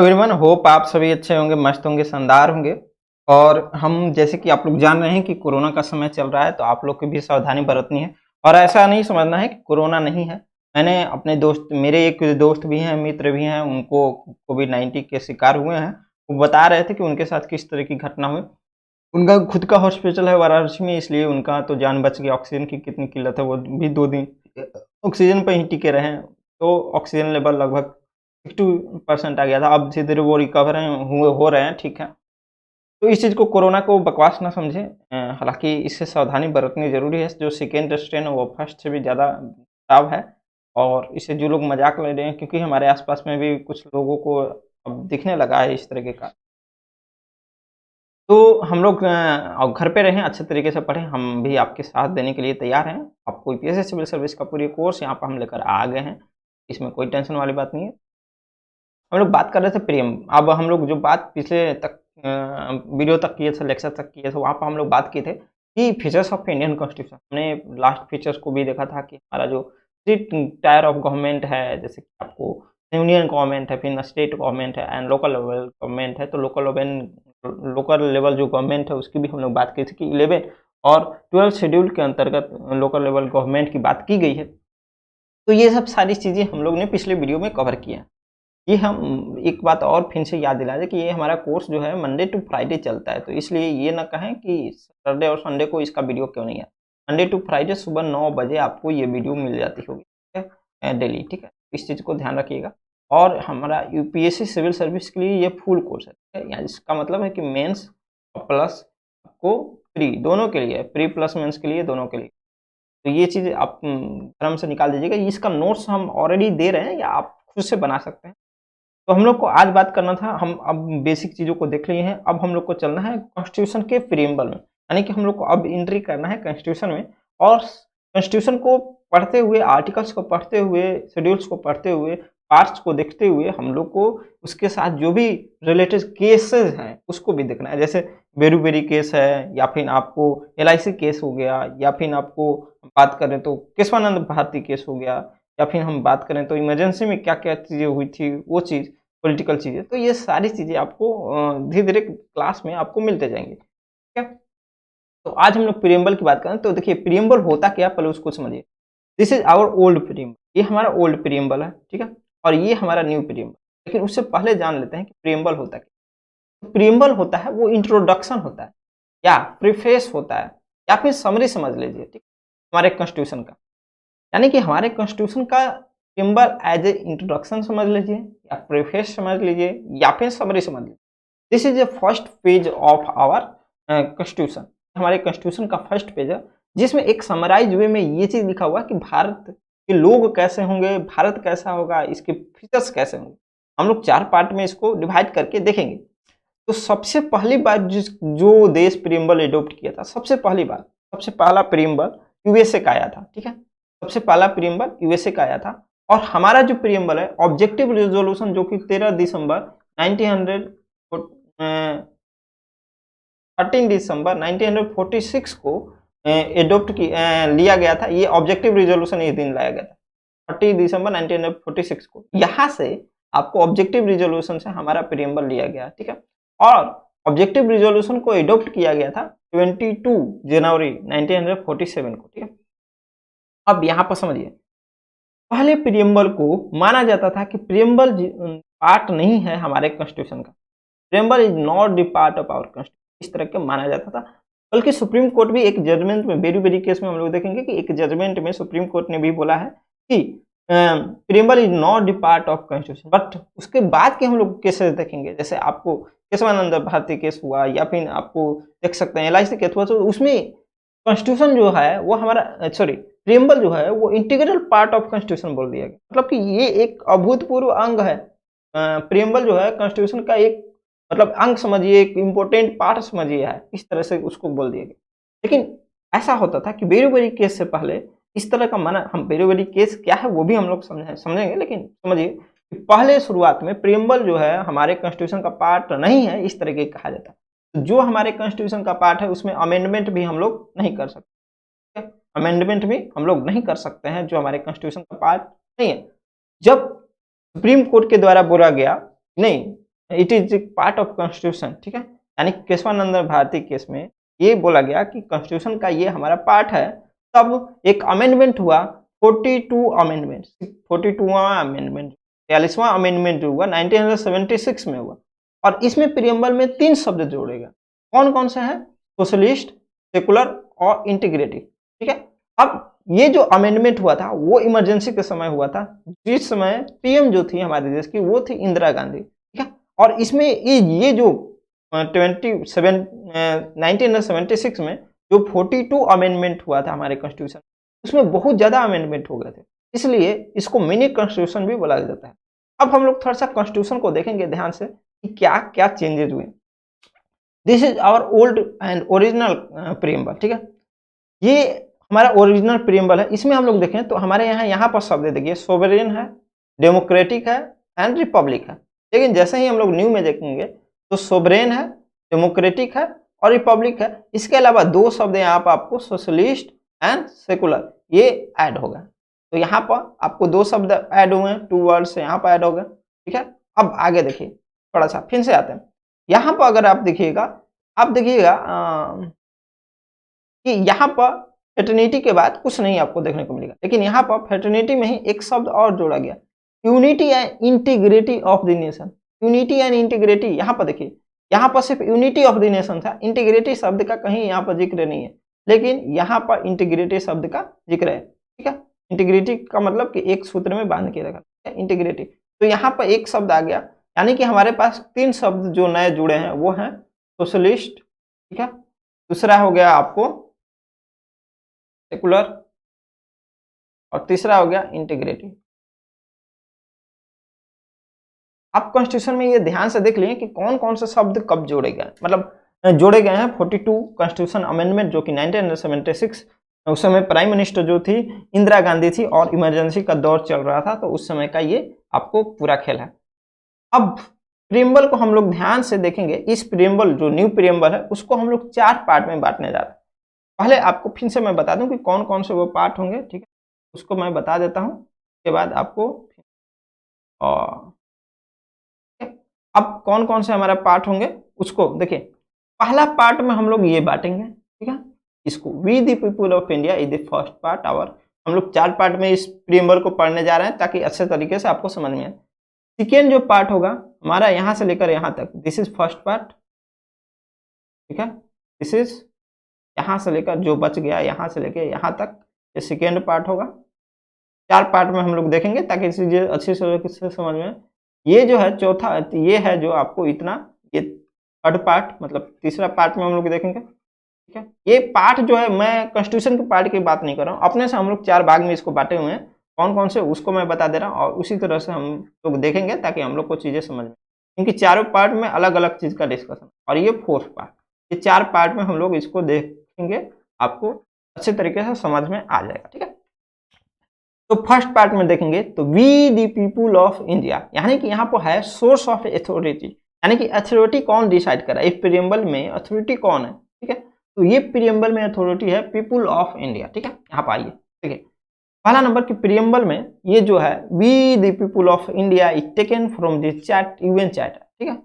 Everyone hope आप सभी अच्छे होंगे, मस्त होंगे, शानदार होंगे। और हम जैसे कि आप लोग जान रहे हैं कि कोरोना का समय चल रहा है, तो आप लोग को भी सावधानी बरतनी है और ऐसा नहीं समझना है कि कोरोना नहीं है। मैंने अपने दोस्त मेरे एक दोस्त भी हैं, मित्र भी हैं, उनको कोविड-19 के शिकार हुए हैं। वो बता रहे थे कि उनके साथ किस तरह की घटना हुई। उनका खुद का हॉस्पिटल है वाराणसी में, इसलिए उनका तो जान बच गई। ऑक्सीजन की कितनी किल्लत है, वो भी 2 दिन ऑक्सीजन पे ही टिके रहे हैं। तो ऑक्सीजन लेवल लगभग 62% आ गया था। अब धीरे-धीरे वो रिकवर हैं, हुए हो रहे हैं, ठीक है। तो इस चीज़ को कोरोना को बकवास ना समझें। हालाँकि इससे सावधानी बरतनी ज़रूरी है। जो सेकेंड स्ट्रेन है वो फर्स्ट से भी ज़्यादा खराब है और इसे जो लोग मज़ाक ले रहे हैं, क्योंकि हमारे आस-पास में भी कुछ लोगों को अब दिखने लगा है इस तरीके का। तो हम लोग घर पे रहें, अच्छे तरीके से पढ़ें, हम भी आपके साथ देने के लिए तैयार हैं। आपको यूपीएससी सिविल सर्विस का पूरी कोर्स यहाँ पे हम लेकर आ गए हैं। इसमें कोई टेंशन वाली बात नहीं है। हम लोग बात कर रहे थे प्रेम। अब हम लोग जो बात पिछले तक वीडियो तक किए थे, लेक्चर तक किए थे, वहाँ पे हम लोग बात किए थे कि फीचर्स ऑफ इंडियन कॉन्स्टिट्यूशन। हमने लास्ट फीचर्स को भी देखा था कि हमारा जो 3 टायर ऑफ गवर्नमेंट है, जैसे कि आपको यूनियन गवर्नमेंट है, फिर स्टेट गवर्नमेंट है एंड लोकल लेवल गवर्नमेंट है। तो लोकल लेवल जो गवर्नमेंट है उसकी भी हम लोग बात की थी कि 11 और 12 शेड्यूल के अंतर्गत लोकल लेवल गवर्नमेंट की बात की गई है। तो ये सब सारी चीज़ें हम लोग ने पिछले वीडियो में कवर किया है। ये हम एक बात और फिर से याद दिला दें कि ये हमारा कोर्स जो है मंडे टू फ्राइडे चलता है, तो इसलिए ये ना कहें कि सैटरडे और संडे को इसका वीडियो क्यों नहीं है। मंडे टू फ्राइडे सुबह 9 बजे आपको ये वीडियो मिल जाती होगी, ठीक है, डेली, ठीक है। इस चीज़ को ध्यान रखिएगा। और हमारा यूपीएससी सिविल सर्विस के लिए ये फुल कोर्स है, ठीक है। इसका मतलब है कि मेंस और प्लस आपको प्री दोनों के लिए, प्री प्लस मेंस के लिए, दोनों के लिए। तो ये चीज़ आप क्रम से निकाल दीजिएगा। इसका नोट्स हम ऑलरेडी दे रहे हैं या आप खुद से बना सकते हैं। तो हम लोग को आज बात करना था, हम अब बेसिक चीज़ों को देख लिए हैं। अब हम लोग को चलना है कॉन्स्टिट्यूशन के प्रीएम्बल में, यानी कि हम लोग को अब एंट्री करना है कॉन्स्टिट्यूशन में। और कॉन्स्टिट्यूशन को पढ़ते हुए, आर्टिकल्स को पढ़ते हुए, शेड्यूल्स को पढ़ते हुए, पार्ट्स को देखते हुए हम लोग को उसके साथ जो भी रिलेटेड केसेस हैं उसको भी देखना है। जैसे बेरू-बेरी केस है, या फिर आपको एलआईसी केस हो गया, या फिर आपको बात करें तो केशवानंद भारती केस हो गया, या फिर हम बात करें तो इमरजेंसी में क्या-क्या चीज़ें हुई थी, वो चीज़, पॉलिटिकल चीज़ें। तो ये सारी चीज़ें आपको धीरे-धीरे क्लास में आपको मिलते जाएँगे, ठीक है? तो आज हम लोग प्रीएम्बल की बात करें तो देखिए प्रीएम्बल होता क्या है, पहले उसको समझिए। This is our old preamble, ये हमारा ओल्ड प्रीएम्बल है, ठीक है? और ये हमारा न्यू प्रीएम्बल। लेकिन उससे पहले जान लेते हैं कि प्रीएम्बल होता क्या है? तो प्रीएम्बल होता है वो इंट्रोडक्शन होता है, या प्रीफेस होता है, या फिर समरी समझ लीजिए, ठीक? हमारे कॉन्स्टिट्यूशन का। यानी कि हमारे कॉन्स्टिट्यूशन का प्रीएम्बल एज ए इंट्रोडक्शन समझ लीजिए, या प्रीफेस समझ लीजिए, या फिर समरी समझ लीजिए। This is the first page of our constitution. हमारे कॉन्स्टिट्यूशन का फर्स्ट पेज है, जिसमें एक समराइज वे में ये चीज़ लिखा हुआ है कि भारत के लोग कैसे होंगे, भारत कैसा होगा, इसके फीचर्स कैसे होंगे। हम लोग 4 पार्ट में इसको डिवाइड करके देखेंगे। तो सबसे पहली बार जो देश प्रीएम्बल एडॉप्ट किया था, सबसे पहला प्रीएम्बल यूएसए का आया था, ठीक है? सबसे पहला प्रीएम्बल यूएसए का आया था। और हमारा जो प्रीएम्बल है ऑब्जेक्टिव रिजोल्यूशन, जो कि 13 दिसंबर 1900 अ, 13 दिसंबर 1946 को लिया गया था। ये ऑब्जेक्टिव रिजोल्यूशन इस दिन लाया गया था, 30 दिसंबर 1946 को। यहाँ से आपको ऑब्जेक्टिव रिजोल्यूशन से हमारा प्रीएम्बल लिया गया, ठीक है? और ऑब्जेक्टिव रिजोल्यूशन को एडॉप्ट किया गया था 22 जनवरी 1947 को, ठीक है? अब यहाँ पर समझिए, पहले प्रीएम्बल को माना जाता था कि प्रीएम्बल पार्ट नहीं है हमारे कॉन्स्टिट्यूशन का। Preamble is not the part of our constitution, इस तरह के माना जाता था। बल्कि सुप्रीम कोर्ट भी एक जजमेंट में, बेरी-बेरी केस में हम लोग देखेंगे कि एक जजमेंट में सुप्रीम कोर्ट ने भी बोला है कि preamble is not the part of constitution. But उसके बाद के हम लोग केसेस देखेंगे, जैसे आपको केशवानंद भारती केस हुआ, या फिर आपको देख सकते हैं एलआईसी केस हुआ, तो उसमें कॉन्स्टिट्यूशन जो है वो हमारा सॉरी प्रीएम्बल जो है वो इंटीग्रल पार्ट ऑफ कॉन्स्टिट्यूशन बोल दिया गया। मतलब कि ये एक अभूतपूर्व अंग है। प्रीएम्बल जो है कॉन्स्टिट्यूशन का एक, मतलब अंग समझिए, एक इम्पोर्टेंट पार्ट समझिए है, इस तरह से उसको बोल दिया गया। लेकिन ऐसा होता था कि बेरी-बेरी केस से पहले इस तरह का माना, हम बेरी-बेरी केस क्या है वो भी हम लोग समझेंगे, लेकिन समझिए कि पहले शुरुआत में प्रीएम्बल जो है हमारे कॉन्स्टिट्यूशन का पार्ट नहीं है, इस तरह के कहा जाता है। तो जो हमारे कॉन्स्टिट्यूशन का पार्ट है उसमें अमेंडमेंट भी हम लोग नहीं कर सकते, ठीक है? अमेंडमेंट भी हम लोग नहीं कर सकते हैं जो हमारे कॉन्स्टिट्यूशन का पार्ट नहीं है। जब सुप्रीम कोर्ट के द्वारा बोला गया नहीं, it is part of constitution, ठीक है। यानी केशवानंद भारती केस में ये बोला गया कि कॉन्स्टिट्यूशन का ये हमारा पार्ट है। तब एक अमेंडमेंट हुआ, 42 अमेंडमेंट, 42वां अमेंडमेंट, 42वां अमेंडमेंट जो हुआ 1976 में हुआ, और इसमें प्रियम्बल में 3 शब्द जोड़े गए। कौन कौन से हैं? सोशलिस्ट, सेकुलर और इंटीग्रेटिव, ठीक है। अब ये जो अमेंडमेंट हुआ था वो इमरजेंसी के समय हुआ था, जिस समय पीएम जो थी हमारे देश की वो थी इंदिरा गांधी, ठीक है। और इसमें ये जो 1976 में जो 42 अमेंडमेंट हुआ था हमारे कॉन्स्टिट्यूशन, उसमें बहुत ज्यादा अमेंडमेंट हो गए थे, इसलिए इसको मिनी कॉन्स्टिट्यूशन भी बोला जाता है। अब हम लोग थोड़ा सा कॉन्स्टिट्यूशन को देखेंगे ध्यान से कि क्या क्या चेंजेस हुए। This is our old and original preamble, ठीक है। ये हमारा ओरिजिनल प्रीएम्बल है। इसमें हम लोग देखें तो हमारे यहाँ पर शब्द देखिए, सोवरेन है, डेमोक्रेटिक है एंड रिपब्लिक है। लेकिन जैसे ही हम लोग न्यू में देखेंगे तो सोवरेन है, डेमोक्रेटिक है और रिपब्लिक है। इसके अलावा 2 शब्द यहाँ पर आपको सोशलिस्ट एंड सेकुलर ये ऐड होगा। तो यहाँ पर आपको 2 शब्द ऐड हुए हैं, 2 वर्ड्स यहाँ पर ऐड हो गए, ठीक है। अब आगे देखिए, थोड़ा सा फिर से आते हैं। यहाँ पर अगर आप देखिएगा कि यहाँ पर फेटर्निटी के बाद कुछ नहीं आपको देखने को मिलेगा, लेकिन यहाँ पर फेटर्निटी में ही एक शब्द और जोड़ा गया, unity and integrity of the nation. Unity and integrity, यहाँ पर देखिए, यहाँ पर सिर्फ यूनिटी ऑफ द नेशन था, इंटीग्रिटी शब्द का कहीं यहाँ पर जिक्र नहीं है, लेकिन यहाँ पर इंटीग्रिटी शब्द का जिक्र है, ठीक है। इंटीग्रिटी का मतलब कि एक सूत्र में बांध के रखा है इंटीग्रिटी। तो यहाँ पर एक शब्द आ गया, यानी कि हमारे पास 3 शब्द जो नए जुड़े हैं वो हैं सोशलिस्ट, ठीक है। दूसरा हो गया आपको सेकुलर और तीसरा हो गया इंटीग्रेटिव। आप कॉन्स्टिट्यूशन में ये ध्यान से देख लिए कि कौन कौन से शब्द कब जोड़े गए, मतलब जोड़े गए हैं। 42 कॉन्स्टिट्यूशन अमेंडमेंट जो कि 1976, उस समय प्राइम मिनिस्टर जो थी इंदिरा गांधी थी और इमरजेंसी का दौर चल रहा था, तो उस समय का ये आपको पूरा खेल है। अब प्रीएम्बल को हम लोग ध्यान से देखेंगे। इस प्रीएम्बल जो न्यू प्रीएम्बल है उसको हम लोग 4 पार्ट में बांटने जा रहे हैं। पहले आपको फिर से मैं बता दूं कि कौन कौन से वो पार्ट होंगे, ठीक है, उसको मैं बता देता हूं, उसके बाद आपको और अब कौन कौन से हमारा पार्ट होंगे उसको देखिए। पहला पार्ट में हम लोग ये बांटेंगे, ठीक है, इसको we the people of India is the first part our. हम लोग 4 पार्ट में इस प्रीएम्बल को पढ़ने जा रहे हैं ताकि अच्छे तरीके से आपको समझ में आए। सेकेंड जो पार्ट होगा हमारा यहाँ से लेकर यहाँ तक, दिस इज फर्स्ट पार्ट, ठीक है। दिस इज यहाँ से लेकर जो बच गया यहाँ से लेकर यहाँ तक, ये सेकेंड पार्ट होगा। 4 पार्ट में हम लोग देखेंगे ताकि चीजें अच्छी से समझ में। ये जो है चौथा, ये है जो आपको इतना, ये थर्ड पार्ट मतलब तीसरा पार्ट में हम लोग देखेंगे, ठीक है। ये पार्ट जो है, मैं कॉन्स्टिट्यूशन के पार्ट की बात नहीं कर रहा हूँ, अपने से हम लोग 4 भाग में इसको बांटे हुए हैं। कौन कौन से उसको मैं बता दे रहा हूँ और उसी तरह से हम लोग देखेंगे ताकि हम लोग को चीजें समझ में, क्योंकि चारों पार्ट में अलग अलग चीज का डिस्कशन। और ये 4th पार्ट, ये 4 पार्ट में हम लोग इसको देखेंगे, आपको अच्छे तरीके से समझ में आ जाएगा, ठीक है। तो फर्स्ट पार्ट में देखेंगे तो we the people of India, यानी कि यहाँ पर है सोर्स ऑफ अथॉरिटी, यानी कि अथॉरिटी कौन डिसाइड करा, इस प्रीएम्बल में अथॉरिटी कौन है, ठीक है। तो ये प्रीएम्बल में अथॉरिटी है पीपुल ऑफ इंडिया, ठीक है। यहाँ पर आइए, ठीक है। पहला नंबर की प्रीएम्बल में ये जो है we the people of India is taken from the chart UN charter, ठीक है।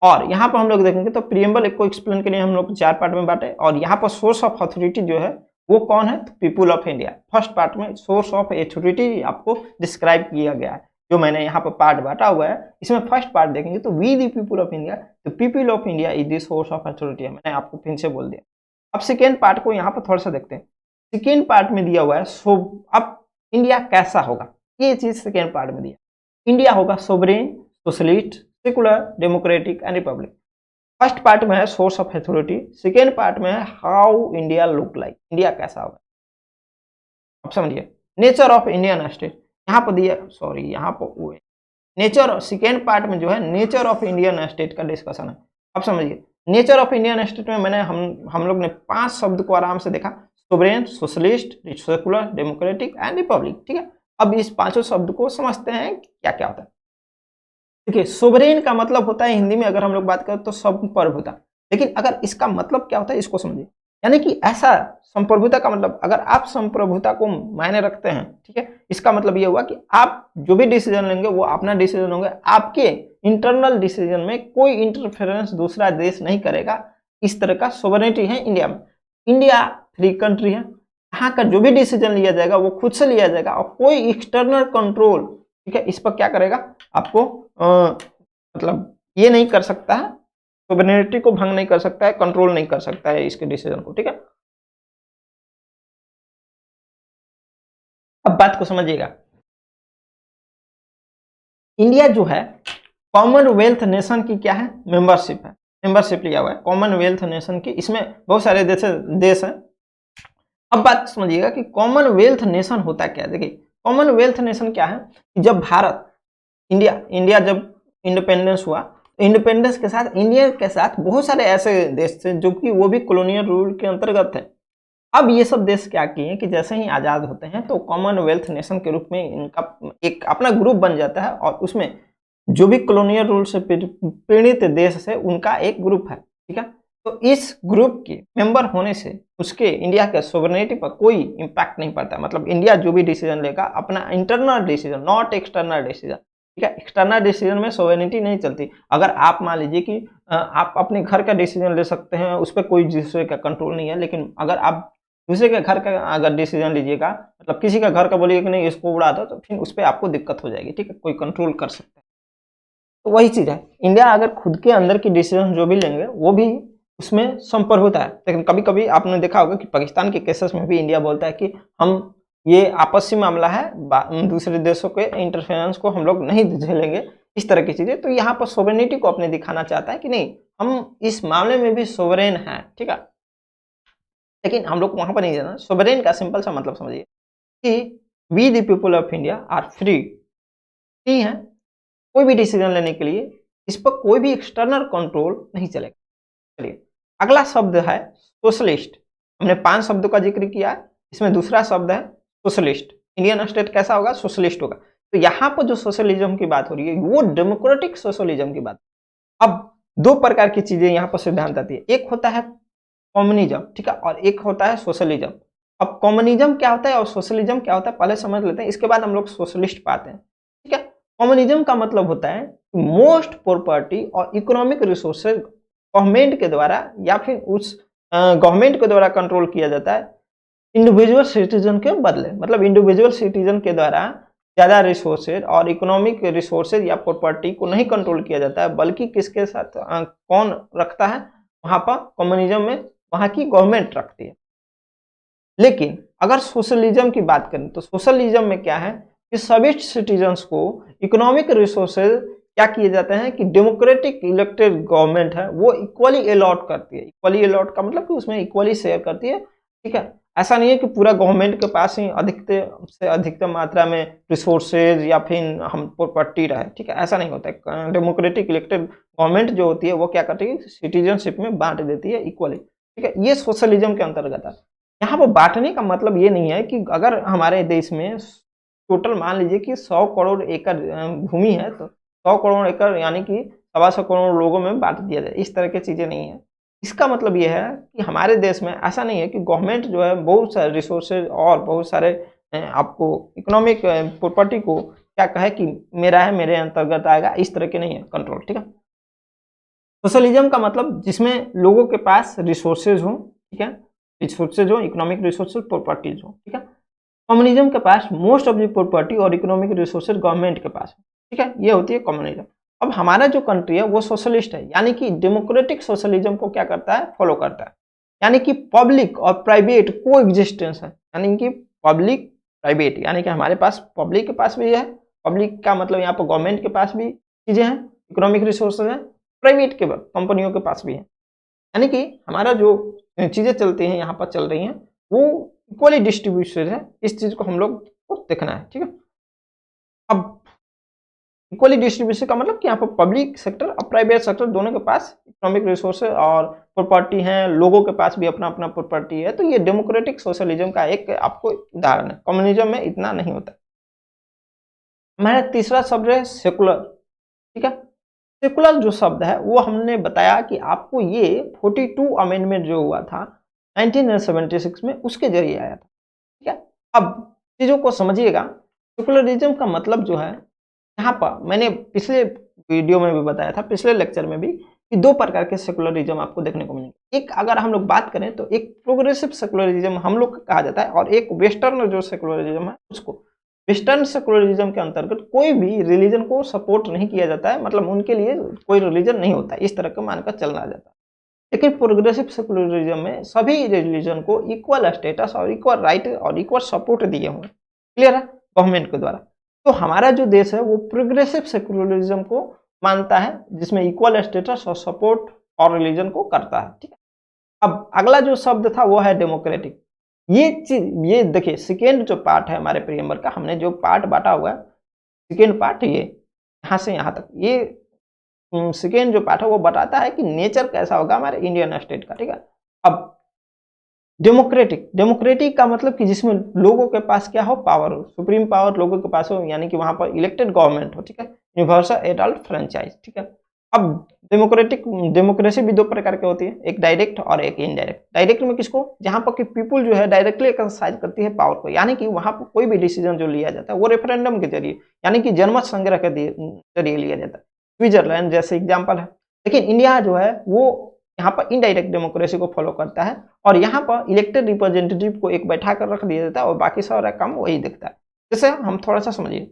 और यहाँ पर हम लोग देखेंगे तो प्रीएम्बल को एक्सप्लेन के लिए हम लोग 4 पार्ट में बांटे, और यहाँ पर सोर्स ऑफ अथॉरिटी जो है वो कौन है, people of India. First part में सोर्स ऑफ अथॉरिटी आपको डिस्क्राइब किया गया है, जो मैंने यहाँ पर पार्ट बांटा हुआ है। इसमें फर्स्ट पार्ट देखेंगे तो we the people of India, तो people of India is the source of authority है, मैंने आपको फिर से बोल दिया। अब सेकेंड पार्ट को यहाँ पर थोड़ा सा देखते हैं। सेकेंड पार्ट में दिया हुआ है अब इंडिया कैसा होगा, ये चीज सेकेंड पार्ट में दिया। इंडिया होगा sovereign, socialist, secular, democratic and Republic. First part में है source of authority, second part में है how India look like, India कैसा होगा। अब समझिए नेचर ऑफ इंडियन स्टेट, यहाँ पर दिया, सॉरी यहाँ पर नेचर, सेकेंड पार्ट में जो है नेचर ऑफ इंडियन स्टेट का डिस्कशन है। अब समझिए नेचर ऑफ इंडियन स्टेट में मैंने हम लोग ने 5 शब्द को आराम से देखा, sovereign, socialist, secular, democratic and Republic, ठीक है। अब इस 5 शब्द को समझते हैं क्या क्या होता है। देखिए सोवरेन का मतलब होता है हिंदी में अगर हम लोग बात करें तो संप्रभुता, लेकिन अगर इसका मतलब क्या होता है इसको समझिए। यानी कि ऐसा संप्रभुता का मतलब, अगर आप संप्रभुता को मायने रखते हैं, ठीक है, इसका मतलब ये हुआ कि आप जो भी डिसीजन लेंगे वो अपना डिसीजन होंगे, आपके इंटरनल डिसीजन में कोई इंटरफेरेंस दूसरा देश नहीं करेगा, इस तरह का सोवरेनिटी है इंडिया में। इंडिया फ्री कंट्री है, यहाँ का जो भी डिसीजन लिया जाएगा वो खुद से लिया जाएगा और कोई एक्सटर्नल कंट्रोल, ठीक है, इस पर क्या करेगा आपको मतलब ये नहीं कर सकता है, सोवरेनिटी को भंग नहीं कर सकता है, कंट्रोल नहीं कर सकता है इसके डिसीजन को, ठीक है। अब बात को समझिएगा, इंडिया जो है कॉमनवेल्थ नेशन की क्या है, मेंबरशिप है, मेंबरशिप लिया हुआ है कॉमनवेल्थ नेशन की, इसमें बहुत सारे देश हैं। अब बात समझिएगा कि कॉमनवेल्थ नेशन होता क्या है। देखिए कॉमनवेल्थ नेशन क्या है कि जब भारत इंडिया जब इंडिपेंडेंस हुआ, इंडिपेंडेंस के साथ इंडिया के साथ बहुत सारे ऐसे देश थे जो कि वो भी कॉलोनियल रूल के अंतर्गत थे। अब ये सब देश क्या किए कि जैसे ही आज़ाद होते हैं तो कॉमनवेल्थ नेशन के रूप में इनका एक अपना ग्रुप बन जाता है और उसमें जो भी कॉलोनियल रूल से पीड़ित देश है उनका एक ग्रुप है, ठीक है। तो इस ग्रुप के मेंबर होने से उसके इंडिया के सोवरेनिटी पर कोई इम्पैक्ट नहीं पड़ता, मतलब इंडिया जो भी डिसीजन लेगा अपना internal decision, not external decision, ठीक है। एक्सटर्नल डिसीजन में सोवरेनिटी नहीं चलती। अगर आप मान लीजिए कि आप अपने घर का डिसीजन ले सकते हैं, उस पर कोई दूसरे का कंट्रोल नहीं है, लेकिन अगर आप दूसरे के घर का अगर डिसीजन लीजिएगा, मतलब किसी का घर का बोलिएगा कि नहीं इसको उड़ा दो, तो फिर उस पर आपको दिक्कत हो जाएगी, ठीक है, कोई कंट्रोल कर सकता है। तो वही चीज़ है, इंडिया अगर खुद के अंदर की डिसीजन जो भी लेंगे वो भी उसमें संपर होता है, लेकिन कभी कभी आपने देखा होगा कि पाकिस्तान के केसेस में भी इंडिया बोलता है कि हम ये आपसी मामला है, दूसरे देशों के इंटरफेरेंस को हम लोग नहीं झेलेंगे, इस तरह की चीज़ें। तो यहाँ पर सोवरेनिटी को अपने दिखाना चाहता है कि नहीं हम इस मामले में भी सोवरेन हैं, ठीक है। लेकिन हम लोग वहां पर नहीं जाना। सोवरेन का सिंपल सा मतलब समझिए कि we the people of India are free, free है कोई भी डिसीजन लेने के लिए, इस पर कोई भी एक्सटर्नल कंट्रोल नहीं चलेगा। चलिए अगला शब्द है सोशलिस्ट। हमने 5 शब्दों का जिक्र किया है, इसमें दूसरा शब्द है सोशलिस्ट। इंडियन स्टेट कैसा होगा, सोशलिस्ट होगा। तो यहाँ पर जो सोशलिज्म की बात हो रही है वो डेमोक्रेटिक सोशलिज्म की बात। अब 2 प्रकार की चीजें यहाँ पर सिद्धांत आती है, एक होता है कम्युनिज्म, ठीक है, और एक होता है सोशलिज्म। अब कम्युनिज्म क्या होता है और सोशलिज्म क्या होता है पहले समझ लेते हैं, इसके बाद हम लोग सोशलिस्ट पाते हैं, ठीक है। कम्युनिज्म का मतलब होता है मोस्ट प्रॉपर्टी और इकोनॉमिक रिसोर्सेज गवर्नमेंट के द्वारा या फिर उस गवर्नमेंट के द्वारा कंट्रोल किया जाता है इंडिविजुअल सिटीजन के बदले, मतलब इंडिविजुअल सिटीजन के द्वारा ज़्यादा रिसोर्सेज और इकोनॉमिक रिसोर्सेज या प्रॉपर्टी को नहीं कंट्रोल किया जाता है, बल्कि किसके साथ कौन रखता है वहाँ पर कम्युनिज्म में वहाँ की गवर्नमेंट रखती है। लेकिन अगर सोशलिज्म की बात करें तो सोशलिज्म में क्या है कि सभी सिटीजन्स को इकोनॉमिक रिसोर्सेज क्या किए जाते हैं कि डेमोक्रेटिक इलेक्टेड गवर्नमेंट है वो इक्वली अलॉट करती है। इक्वली अलॉट का मतलब कि उसमें इक्वली शेयर करती है, ठीक है। ऐसा नहीं है कि पूरा गवर्नमेंट के पास ही अधिकतम से अधिकतम मात्रा में रिसोर्सेज या फिर हम प्रॉपर्टी रहे, ठीक है, ऐसा नहीं होता है। डेमोक्रेटिक इलेक्टेड गवर्नमेंट जो होती है वो क्या करती है सिटीजनशिप में बांट देती है इक्वली, ठीक है। ये सोशलिज्म के अंतर्गत है। यहाँ पर बांटने का मतलब ये नहीं है कि अगर हमारे देश में टोटल मान लीजिए कि 100 करोड़ एकड़ भूमि है तो 100 करोड़ एकड़ यानी कि 125 करोड़ लोगों में बांट दिया जाए, इस तरह की चीज़ें नहीं है। इसका मतलब ये है कि हमारे देश में ऐसा नहीं है कि गवर्नमेंट जो है बहुत सारे रिसोर्सेज और बहुत सारे आपको इकोनॉमिक प्रॉपर्टी को क्या कहे कि मेरा है मेरे अंतर्गत आएगा, इस तरह के नहीं है कंट्रोल, ठीक है। सोशलिज्म का मतलब जिसमें लोगों के पास रिसोर्सेज हो, ठीक है, रिसोर्सेज हो, इकोनॉमिक रिसोर्सेज, प्रॉपर्टीज हो, ठीक है। कम्युनिज्म के पास मोस्ट ऑफ द प्रॉपर्टी और इकोनॉमिक रिसोर्सेज गवर्नमेंट के पास, ठीक है, ये होती है कम्युनिज्म। अब हमारा जो कंट्री है वो सोशलिस्ट है, यानी कि डेमोक्रेटिक सोशलिज्म को क्या करता है फॉलो करता है, यानी कि पब्लिक और प्राइवेट को एग्जिस्टेंस है, यानी कि पब्लिक प्राइवेट, यानी कि हमारे पास पब्लिक के पास भी है, पब्लिक का मतलब यहाँ पर गवर्नमेंट के पास भी चीज़ें हैं, इकोनॉमिक रिसोर्सेज हैं, प्राइवेट के कंपनियों के पास भी है, यानी कि हमारा जो चीज़ें चलती हैं यहाँ पर चल रही हैं वो इक्वली डिस्ट्रीब्यूटेड है। इस चीज़ को हम लोग को देखना है, ठीक है। अब इक्वली डिस्ट्रीब्यूशन का मतलब कि यहाँ पर पब्लिक सेक्टर और प्राइवेट सेक्टर दोनों के पास इकोनॉमिक रिसोर्सेज और प्रॉपर्टी हैं, लोगों के पास भी अपना अपना प्रॉपर्टी है। तो ये डेमोक्रेटिक सोशलिज्म का एक आपको उदाहरण है। कम्युनिज्म में इतना नहीं होता। हमारा तीसरा शब्द है सेकुलर, ठीक है। सेकुलर जो शब्द है वो हमने बताया कि आपको ये 42 अमेंडमेंट जो हुआ था 1976 में उसके जरिए आया था, ठीक है। अब चीज़ों को समझिएगा, सेकुलरिज्म का मतलब जो है यहाँ पर मैंने पिछले वीडियो में भी बताया था, पिछले लेक्चर में भी, कि 2 प्रकार के सेकुलरिज्म आपको देखने को मिलेंगे। एक अगर हम लोग बात करें तो एक प्रोग्रेसिव सेकुलरिज्म हम लोग कहा जाता है, और एक वेस्टर्न जो सेकुलरिज्म है उसको। वेस्टर्न सेकुलरिज्म के अंतर्गत कोई भी रिलीजन को सपोर्ट नहीं किया जाता है, मतलब उनके लिए कोई रिलीजन नहीं होता है, इस तरह का मानकर चलना जाता है। लेकिन प्रोग्रेसिव सेकुलरिज्म में सभी रिलीजन को इक्वल स्टेटस और इक्वल राइट और इक्वल सपोर्ट दिए हुए हैं, क्लियर है, गवर्नमेंट के द्वारा। तो हमारा जो देश है वो प्रोग्रेसिव सेकुलरिज्म को मानता है, जिसमें इक्वल स्टेटस और सपोर्ट और रिलीजन को करता है, ठीक है। अब अगला जो शब्द था वो है डेमोक्रेटिक। ये चीज, ये देखिए सेकेंड जो पार्ट है हमारे प्रीएम्बल का, हमने जो पार्ट बांटा हुआ है, सेकेंड पार्ट ये यहाँ से यहाँ तक, ये सेकेंड जो पार्ट है वो बताता है कि नेचर कैसा होगा हमारे इंडियन स्टेट का, ठीक है। अब डेमोक्रेटिक, डेमोक्रेटिक का मतलब कि जिसमें लोगों के पास क्या हो, पावर हो, सुप्रीम पावर लोगों के पास हो, यानी कि वहां पर इलेक्टेड गवर्नमेंट हो, ठीक है, यूनिवर्सल एडल्ट फ्रेंचाइज, ठीक है। अब डेमोक्रेटिक, डेमोक्रेसी भी 2 प्रकार की होती है, एक डायरेक्ट और एक इनडायरेक्ट। डायरेक्ट में किसको, जहां पर कि पीपुल जो है डायरेक्टली एक्सरसाइज करती है पावर को, यानी कि वहां पर कोई भी डिसीजन जो लिया जाता है वो रेफरेंडम के जरिए, यानी कि जनमत संग्रह के जरिए लिया जाता है। स्विट्जरलैंड जैसे एग्जाम्पल है। लेकिन इंडिया जो है वो यहाँ पर इनडायरेक्ट डेमोक्रेसी को फॉलो करता है, और यहाँ पर इलेक्टेड रिप्रेजेंटेटिव को एक बैठा कर रख दिया जाता है और बाकी सारा काम वही देखता है। जैसे हम थोड़ा सा समझिए,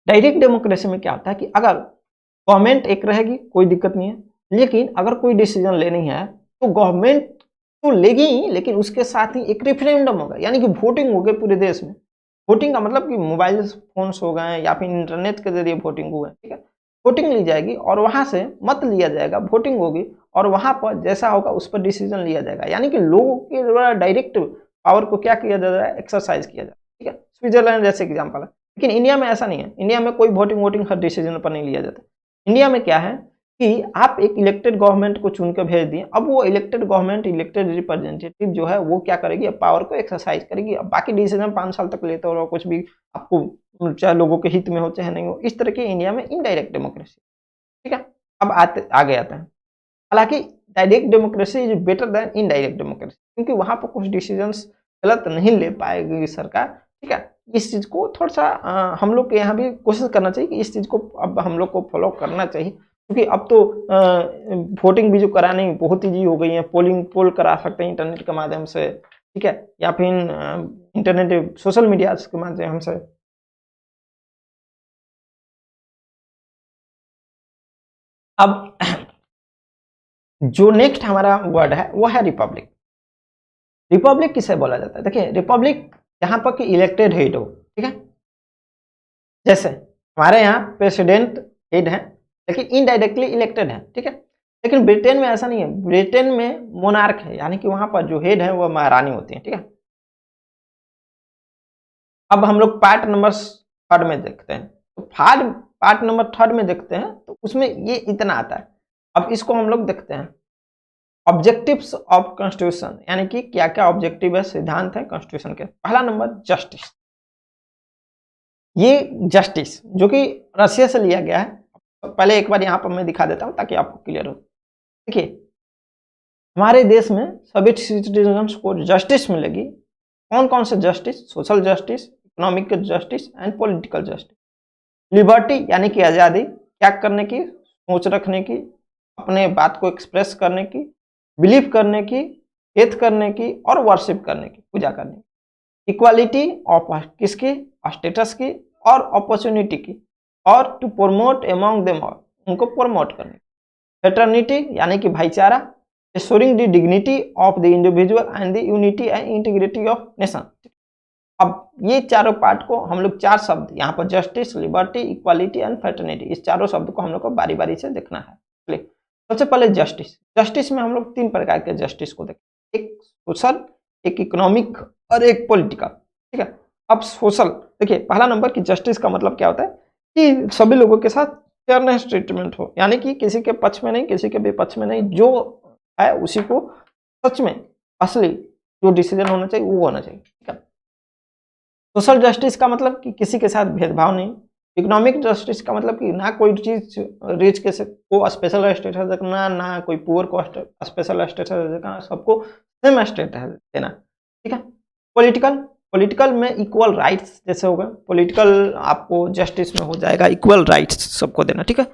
डायरेक्ट डेमोक्रेसी में क्या होता है कि अगर गवर्नमेंट एक रहेगी कोई दिक्कत नहीं है, लेकिन अगर कोई डिसीजन लेनी है तो गवर्नमेंट तो लेगी ही, लेकिन उसके साथ ही एक रेफरेंडम होगा, यानी कि वोटिंग होगी पूरे देश में। वोटिंग का मतलब कि मोबाइल फोन्स हो गए या फिर इंटरनेट के जरिए वोटिंग हुए, ठीक है। वोटिंग ली जाएगी और वहां से मत लिया जाएगा, वोटिंग होगी और वहां पर जैसा होगा उस पर डिसीजन लिया जाएगा, यानी कि लोगों के द्वारा डायरेक्ट पावर को क्या किया जा रहा है, एक्सरसाइज किया जा रहा है, ठीक है। स्विट्जरलैंड जैसे एग्जाम्पल है। लेकिन इंडिया में ऐसा नहीं है, इंडिया में कोई वोटिंग वोटिंग हर डिसीजन पर नहीं लिया जाता। इंडिया में क्या है कि आप एक इलेक्टेड गवर्नमेंट को चुन कर भेज दिए, अब वो इलेक्टेड गवर्नमेंट, इलेक्टेड रिप्रेजेंटेटिव जो है वो क्या करेगी, अब पावर को एक्सरसाइज करेगी। अब बाकी डिसीजन 5 साल तक लेते हो, कुछ भी आपको चाहे लोगों के हित में हो चाहे नहीं हो, इस तरह की इंडिया में इनडायरेक्ट डेमोक्रेसी, ठीक है। अब आगे आते हैं, हालांकि direct democracy is better than indirect democracy, क्योंकि वहां पर कुछ डिसीजंस गलत नहीं ले पाएगी सरकार, ठीक है। इस चीज को थोड़ा सा हम लोग के यहाँ भी कोशिश करना चाहिए कि इस चीज को अब हम लोग को फॉलो करना चाहिए, क्योंकि अब तो वोटिंग भी जो करानी बहुत ईजी हो गई है, पोल करा सकते हैं इंटरनेट के माध्यम से, ठीक है, या फिर इंटरनेट सोशल मीडिया के माध्यम से। अब जो नेक्स्ट हमारा वर्ड है वो है रिपब्लिक। रिपब्लिक किसे बोला जाता है, देखिए रिपब्लिक यहाँ पर कि इलेक्टेड हेड हो, ठीक है। जैसे हमारे यहाँ प्रेसिडेंट हेड है, लेकिन इनडायरेक्टली इलेक्टेड है, ठीक है। लेकिन ब्रिटेन में ऐसा नहीं है, ब्रिटेन में मोनार्क है, यानी कि वहां पर जो हेड है वो महारानी होती है, ठीक है। अब हम लोग पार्ट नंबर 3 में देखते हैं, तो पार्ट नंबर 3 में देखते हैं तो उसमें ये इतना आता है। अब इसको हम लोग देखते हैं, ऑब्जेक्टिव्स ऑफ कॉन्स्टिट्यूशन, यानी कि क्या क्या ऑब्जेक्टिव है, सिद्धांत है कॉन्स्टिट्यूशन के। पहला नंबर जस्टिस, ये जस्टिस जो कि रशिया से लिया गया है। पहले एक बार यहाँ पर मैं दिखा देता हूँ ताकि आपको क्लियर हो। देखिए हमारे देश में सभी सिटीजन्स को जस्टिस मिलेगी। कौन कौन से justice, social justice, economic justice and political justice. Liberty यानी कि आज़ादी, त्याग करने की, सोच रखने की, अपने बात को एक्सप्रेस करने की, बिलीव करने की, फेथ करने की और वर्शिप करने की, पूजा करने की। इक्वालिटी ऑफ किसकी, स्टेटस की और अपॉर्चुनिटी की, और to promote among them all, उनको प्रमोट करने की। फ्रेटर्निटी यानी कि भाईचारा, assuring the dignity of the individual and the unity and integrity of nation. अब ये चारों पार्ट को हम लोग 4 शब्द यहाँ पर justice, liberty, equality and fraternity, इस चारों शब्द को हम लोग को बारी बारी से देखना है। चलिए सबसे पहले जस्टिस। जस्टिस में हम लोग 3 प्रकार के जस्टिस को देखें, एक सोशल, एक इकोनॉमिक और एक पॉलिटिकल, ठीक है। अब सोशल देखिए, पहला नंबर की जस्टिस का मतलब क्या होता है कि सभी लोगों के साथ फेयरनेस ट्रीटमेंट हो, यानी कि किसी के पक्ष में नहीं किसी के विपक्ष में नहीं, जो है उसी को सच में असली जो डिसीजन होना चाहिए वो होना चाहिए, ठीक है। सोशल जस्टिस का मतलब कि किसी के साथ भेदभाव नहीं। इकोनॉमिक जस्टिस का मतलब कि ना कोई चीज रिच के को स्पेशल स्टेटस देना, ना कोई पुअर को स्पेशल स्टेटस देना, सबको सेम स्टेटस देना, ठीक है। पॉलिटिकल पॉलिटिकल में इक्वल राइट्स जैसे होगा, पॉलिटिकल आपको जस्टिस में हो जाएगा इक्वल राइट्स सबको देना, ठीक है।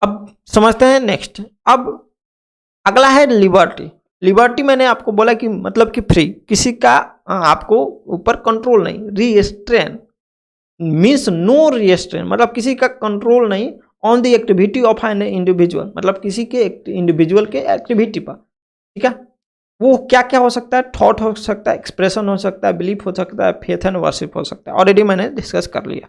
अब समझते हैं नेक्स्ट। अब अगला है लिबर्टी। लिबर्टी मैंने आपको बोला कि मतलब कि फ्री, किसी का आपको ऊपर कंट्रोल नहीं। रिस्ट्रेन मीन्स नो रिस्ट्रेन, मतलब किसी का कंट्रोल नहीं on the activity of an individual, मतलब किसी के इंडिविजुअल के एक्टिविटी पर, ठीक है। वो क्या क्या हो सकता है, थॉट हो सकता है, एक्सप्रेशन हो सकता है, बिलीफ हो सकता है, फेथ एंड वर्शिप हो सकता है, ऑलरेडी मैंने डिस्कस कर लिया।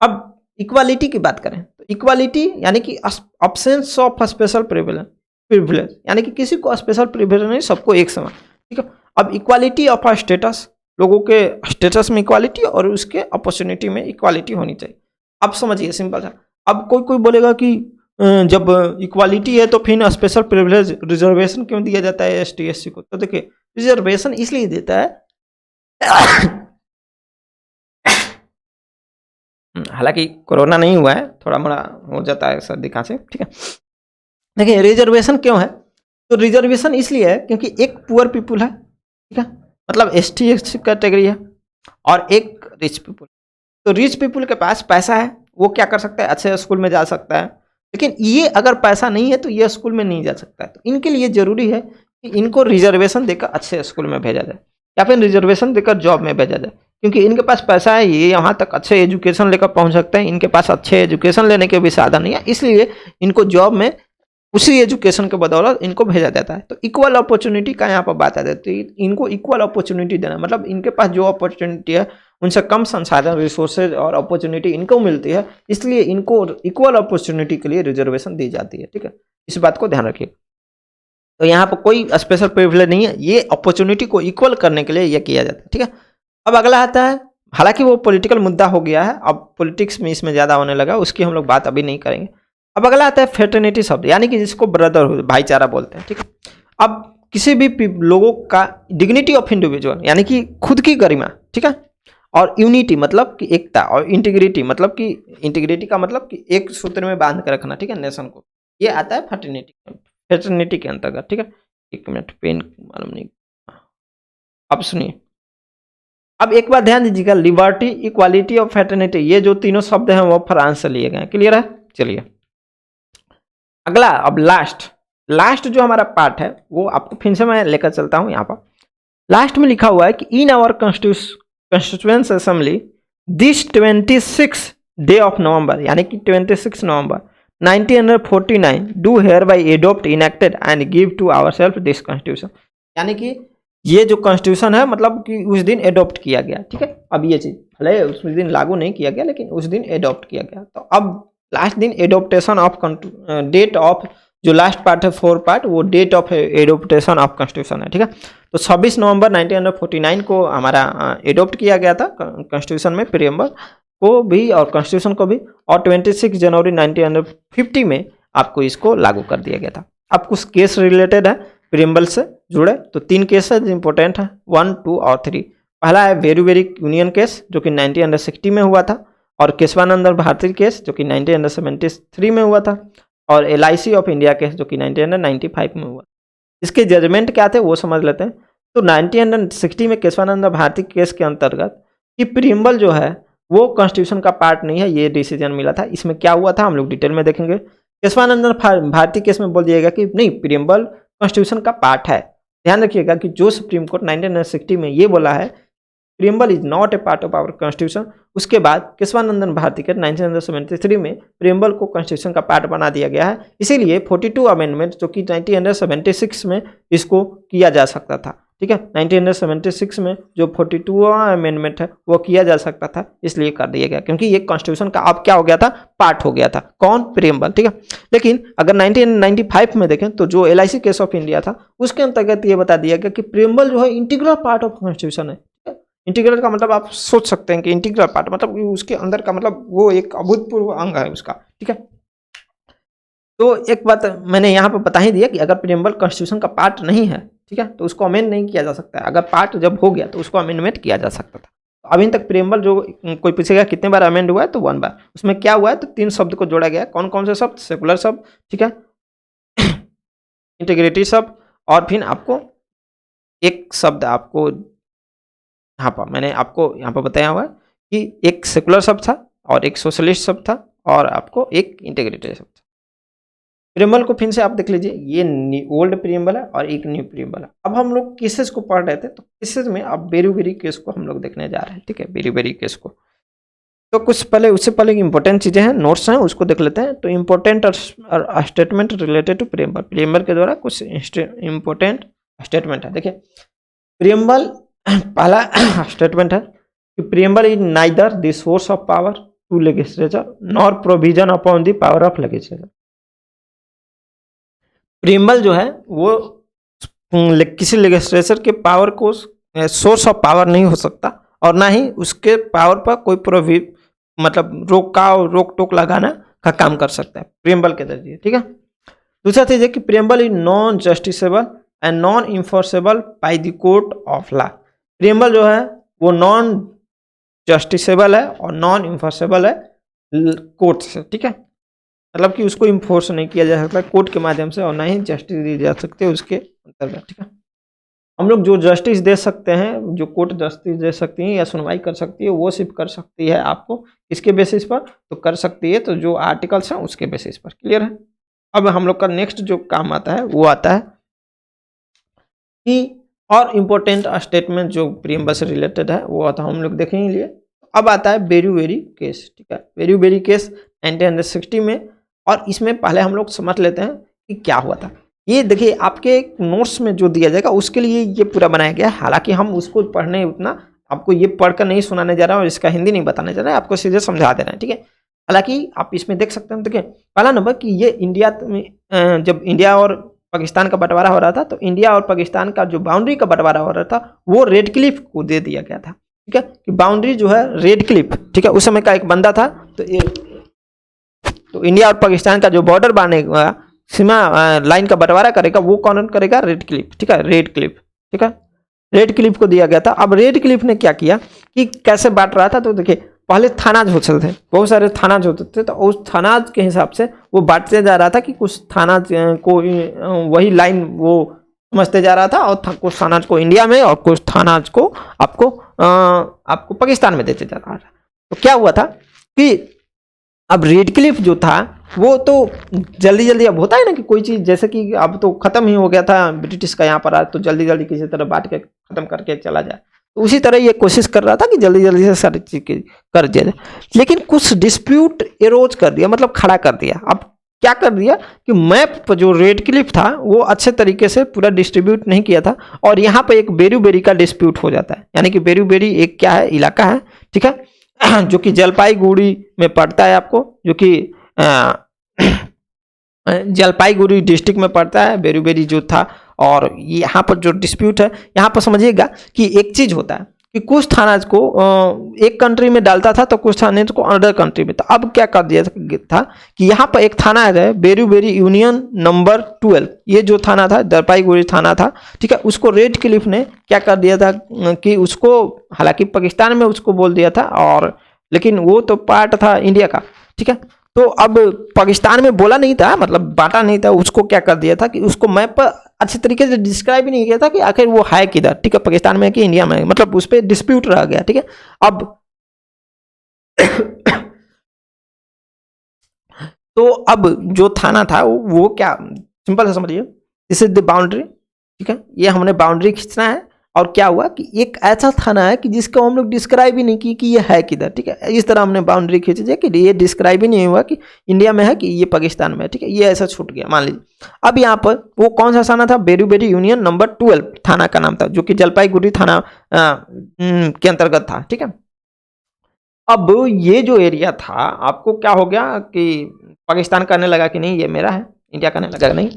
अब इक्वालिटी की बात करें तो इक्वालिटी यानी कि अब्सेंस ऑफ स्पेशल प्रिविलेज, यानी कि किसी को स्पेशल प्रिविलेज नहीं, सबको एक समान, ठीक है। अब इक्वालिटी ऑफ अ स्टेटस, लोगों के स्टेटस में इक्वालिटी और उसके अपॉर्चुनिटी में इक्वालिटी होनी चाहिए। अब समझिए सिंपल है। अब कोई कोई बोलेगा कि जब इक्वालिटी है तो फिर स्पेशल प्रिविलेज रिजर्वेशन क्यों दिया जाता है एसटी एससी को? तो देखिए रिजर्वेशन इसलिए देता है हालांकि कोरोना नहीं हुआ है, थोड़ा मोड़ा हो जाता है सर्दी खांसी, ठीक है। देखिए रिजर्वेशन क्यों है, तो रिजर्वेशन इसलिए है क्योंकि एक पुअर पीपुल है, ठीक है, मतलब एसटी एससी कैटेगरी है, और एक रिच पीपुल। तो रिच पीपुल के पास पैसा है, वो क्या कर सकता है, अच्छे स्कूल में जा सकता है, लेकिन ये अगर पैसा नहीं है तो ये स्कूल में नहीं जा सकता है। तो इनके लिए जरूरी है कि इनको रिजर्वेशन देकर अच्छे स्कूल में भेजा जाए या फिर रिजर्वेशन देकर जॉब में भेजा जाए, क्योंकि इनके पास पैसा है, ये यहाँ तक अच्छे एजुकेशन लेकर पहुँच सकते हैं, इनके पास अच्छे एजुकेशन लेने के भी साधन नहीं है, इसलिए इनको जॉब में उसी एजुकेशन के बदौलत इनको भेजा जाता है। तो इक्वल अपॉर्चुनिटी का यहाँ पर बात आ जाती है, इनको इक्वल अपॉर्चुनिटी देना, मतलब इनके पास जो अपॉर्चुनिटी है उनसे कम संसाधन, रिसोर्सेज और अपॉर्चुनिटी इनको मिलती है, इसलिए इनको इक्वल अपॉर्चुनिटी के लिए रिजर्वेशन दी जाती है, ठीक है। इस बात को ध्यान रखिए। तो यहाँ पर कोई स्पेशल प्रिविलेज नहीं है, ये अपॉर्चुनिटी को इक्वल करने के लिए ये किया जाता है, ठीक है। अब अगला आता है, हालांकि वो पॉलिटिकल मुद्दा हो गया है, अब पॉलिटिक्स में इसमें ज़्यादा होने लगा, उसकी हम लोग बात अभी नहीं करेंगे। अब अगला आता है फ्रेटर्निटी शब्द, यानी कि जिसको ब्रदरहुड, भाईचारा बोलते हैं, ठीक है। अब किसी भी लोगों का डिग्निटी ऑफ इंडिविजुअल, यानी कि खुद की गरिमा, ठीक है, और यूनिटी मतलब कि एकता, और इंटीग्रिटी मतलब कि इंटीग्रिटी का मतलब कि एक सूत्र में बांध कर रखना, ठीक है, नेशन को, ये आता है फ्रेटर्निटी के अंतर्गत, ठीक है। एक मिनट, पेन मालूम नहीं, अब सुनिए। अब एक बात ध्यान दीजिएगा, लिबर्टी, इक्वालिटी और फ्रेटर्निटी, ये जो तीनों शब्द हैं वो फ्रांस से लिए गए हैं, क्लियर है। चलिए अगला, अब लास्ट जो हमारा पार्ट है वो आपको फिर से मैं लेकर चलता हूं। यहाँ पर लास्ट में लिखा हुआ है कि in our constituent assembly this 26 day of November, यानी कि 26 नवंबर 1949 do hereby adopt enacted and give to our self this constitution, यानी कि ये जो कॉन्स्टिट्यूशन है मतलब कि उस दिन एडॉप्ट किया गया, ठीक है। अब ये चीज भले उस दिन लागू नहीं किया गया, लेकिन उस दिन एडॉप्ट किया गया। तो अब लास्ट दिन एडोप्टेशन ऑफ डेट ऑफ, जो लास्ट पार्ट है 4 पार्ट, वो date of adoption of constitution है, ठीक है। तो 26 नवंबर 1949 को हमारा एडोप्ट किया गया था कॉन्स्टिट्यूशन में, प्रीएम्बल को भी और कॉन्स्टिट्यूशन को भी, और 26 जनवरी 1950 में आपको इसको लागू कर दिया गया था। अब कुछ केस रिलेटेड है प्रीएम्बल से जुड़े, तो 3 केस है इंपॉर्टेंट है, 1, 2 और 3। पहला है वेरी वेरी यूनियन केस जो कि 1960 में हुआ था, और केशवानंद भारती केस जो कि 1973 में हुआ था, और LIC ऑफ इंडिया केस जो कि 1995 में हुआ। इसके जजमेंट क्या थे वो समझ लेते हैं। तो 1960 में केशवानंद भारती केस के अंतर्गत कि प्रीएम्बल जो है वो कॉन्स्टिट्यूशन का पार्ट नहीं है, ये डिसीजन मिला था। इसमें क्या हुआ था हम लोग डिटेल में देखेंगे। केशवानंद भारती केस में बोल दिएगा कि नहीं, प्रीएम्बल कॉन्स्टिट्यूशन का पार्ट है। ध्यान रखिएगा कि जो सुप्रीम कोर्ट 1960 में ये बोला है preamble is not a part of our constitution, उसके बाद केशवानंदन भारती के 1973 में प्रीएम्बल को कॉन्स्टिट्यूशन का पार्ट बना दिया गया है। इसीलिए 42 अमेंडमेंट जो कि 1976 में इसको किया जा सकता था, ठीक है। 1976 में जो 42वां अमेंडमेंट है वो किया जा सकता था, इसलिए कर दिया गया, क्योंकि ये कॉन्स्टिट्यूशन का अब क्या हो गया था, पार्ट हो गया था। कौन? प्रीएम्बल, ठीक है। लेकिन अगर 1995 में देखें तो जो LIC केस ऑफ इंडिया था उसके अंतर्गत ये बता दिया गया कि प्रीएम्बल जो है इंटीग्रल पार्ट ऑफ कॉन्स्टिट्यूशन है। इंटीग्रल का मतलब आप सोच सकते हैं कि इंटीग्रल पार्ट मतलब उसके अंदर का मतलब वो एक अभूतपूर्व अंग है उसका, ठीक है। तो एक बात मैंने यहाँ पर बता ही दिया कि अगर प्रीएम्बल कॉन्स्टिट्यूशन का पार्ट नहीं है, ठीक है, तो उसको अमेंड नहीं किया जा सकता है। अगर पार्ट जब हो गया तो उसको अमेंडमेंट किया जा सकता था। तो अभी तक प्रीएम्बल जो कोई पूछेगा कितने बार अमेंड हुआ है, तो 1 बार। उसमें क्या हुआ है, तो 3 शब्द को जोड़ा गया है। कौन कौन से शब्द? सेकुलर शब्द, ठीक है, इंटीग्रिटी शब्द, और फिर आपको एक शब्द आपको यहाँ पर मैंने आपको यहाँ पर बताया हुआ है कि एक सेकुलर शब्द था और एक सोशलिस्ट शब्द था और आपको एक इंटीग्रेटेड शब्द था। प्रियम्बल को फिर से आप देख लीजिए, ये ओल्ड प्रियम्बल है और एक न्यू प्रियम्बल है। अब हम लोग केसेस को पढ़ रहे थे, तो केसेस में अब वेरी वेरी केस को हम लोग देखने जा रहे हैं, ठीक है, वेरी वेरी केस को। तो कुछ पहले, उससे पहले इंपॉर्टेंट चीजें हैं, नोट्स हैं, उसको देख लेते हैं। तो important statement related to preamble, preamble के द्वारा कुछ इंपॉर्टेंट स्टेटमेंट है। देखिए प्रियम्बल पहला स्टेटमेंट है कि preamble is neither the source of power to legislature nor provision upon the power of legislature. Preamble जो है वो किसी लेजिस्लेचर के पावर को सोर्स ऑफ पावर नहीं हो सकता और ना ही उसके पावर पर कोई मतलब रोक टोक लगाना का काम कर सकता है प्रियम्बल के जरिए, ठीक है। दूसरा चीज है कि preamble is non justiciable and non enforceable by the court of law. Preamble जो है वो नॉन जस्टिसेबल है और नॉन इन्फोर्सेबल है कोर्ट से, ठीक है। मतलब कि उसको इन्फोर्स नहीं किया जा सकता कोर्ट के माध्यम से और ना ही जस्टिस दी जा सकती है उसके अंतर्गत, ठीक है। हम लोग जो जस्टिस दे सकते हैं, जो कोर्ट जस्टिस दे सकती है या सुनवाई कर सकती है, वो सिर्फ कर सकती है आपको इसके बेसिस पर तो कर सकती है, तो जो आर्टिकल्स हैं उसके बेसिस पर, क्लियर है। अब हम लोग का नेक्स्ट जो काम आता है वो आता है कि और इम्पोर्टेंट स्टेटमेंट जो प्रियम्बल से रिलेटेड है वो आता है, हम लोग देखेंगे लिए। अब आता है वेरी वेरी केस, ठीक है। वेरी वेरी केस 1960 में, और इसमें पहले हम लोग समझ लेते हैं कि क्या हुआ था। ये देखिए आपके नोट्स में जो दिया जाएगा उसके लिए ये पूरा बनाया गया है, हालांकि हम उसको पढ़ने उतना आपको ये पढ़कर नहीं सुनाने जा रहा है और इसका हिंदी नहीं बताने जा रहा है, आपको सीधे समझा दे रहे हैं, ठीक है। हालांकि आप इसमें देख सकते हैं, देखिए पहला नंबर कि ये इंडिया में जब इंडिया और पाकिस्तान का बंटवारा हो रहा था, तो इंडिया और पाकिस्तान का जो बाउंड्री का बंटवारा हो रहा था वो रेड क्लिफ को दे दिया गया था, ठीक है, कि बाउंड्री जो है रेड क्लिफ, ठीक है। उस समय का एक बंदा था, तो इंडिया और पाकिस्तान का जो बॉर्डर बनेगा, सीमा लाइन का बंटवारा करेगा, वो कौन करेगा? रेड क्लिफ, ठीक है, रेड क्लिफ, ठीक है, रेड क्लिफ को दिया गया था। अब रेड क्लिफ ने क्या किया कि कैसे बांट रहा था, तो देखिए पहले थानाज होते थे, बहुत सारे थानाज होते थे, तो उस थानाज के हिसाब से वो बांटते जा रहा था कि कुछ थानाज को वही लाइन वो समझते जा रहा था और कुछ थानाज को इंडिया में और कुछ थानाज को आपको पाकिस्तान में देते जा रहा था। तो क्या हुआ था कि अब रेड क्लिफ जो था वो तो जल्दी जल्दी, अब होता है ना कि कोई चीज़ जैसे कि अब तो ख़त्म ही हो गया था ब्रिटिश का यहाँ पर आज, तो जल्दी जल्दी किसी तरह बांट के ख़त्म करके चला जाए, तो उसी तरह ये कोशिश कर रहा था कि जल्दी जल्दी से सारी चीज़ कर दिया जाए, लेकिन कुछ डिस्प्यूट एरोज कर दिया, मतलब खड़ा कर दिया। अब क्या कर दिया कि मैप पर जो रेड क्लिफ था वो अच्छे तरीके से पूरा डिस्ट्रीब्यूट नहीं किया था, और यहाँ पर एक बेरू का डिस्प्यूट हो जाता है, यानी कि बेरू एक क्या है, इलाका है, ठीक है, जो कि जलपाईगुड़ी में पड़ता है आपको, जो कि जलपाईगुड़ी डिस्ट्रिक्ट में पड़ता है बेरू जो था। और यहाँ पर जो डिस्प्यूट है, यहाँ पर समझिएगा कि एक चीज़ होता है कि कुछ थानाज को एक कंट्री में डालता था, तो कुछ थानाज को अदर कंट्री में। तो अब क्या कर दिया था कि यहाँ पर एक थाना है बेरू यूनियन नंबर 12, ये जो थाना था जलपाईगुड़ी थाना था, ठीक है, उसको रेड क्लिफ ने क्या कर दिया था कि उसको, हालांकि पाकिस्तान में उसको बोल दिया था, और लेकिन वो तो पार्ट था इंडिया का, ठीक है। तो अब पाकिस्तान में बोला नहीं था, मतलब बांटा नहीं था, उसको क्या कर दिया था कि उसको मैप पर अच्छे तरीके से डिस्क्राइब ही नहीं किया था कि आखिर वो है किधर, ठीक है, पाकिस्तान में कि इंडिया में, मतलब उस पर डिस्प्यूट रह गया, ठीक है। अब तो अब जो थाना था वो क्या, सिंपल से समझिए, दिस इज द बाउंड्री, ठीक है, ये हमने बाउंड्री खींचना है, और क्या हुआ कि एक ऐसा थाना है कि जिसको हम लोग डिस्क्राइब ही नहीं की कि ये है किधर, ठीक है, इस तरह हमने बाउंड्री खींची है कि ये डिस्क्राइब ही नहीं हुआ कि इंडिया में है कि ये पाकिस्तान में है, ठीक है, ये ऐसा छूट गया, मान लीजिए। अब यहाँ पर वो कौन सा थाना था, बेरू यूनियन नंबर 12 थाना का नाम था, जो कि जलपाईगुड़ी थाना के अंतर्गत था, ठीक है। अब ये जो एरिया था, आपको क्या हो गया कि पाकिस्तान कहने लगा कि नहीं ये मेरा है, इंडिया कहने लगा नहीं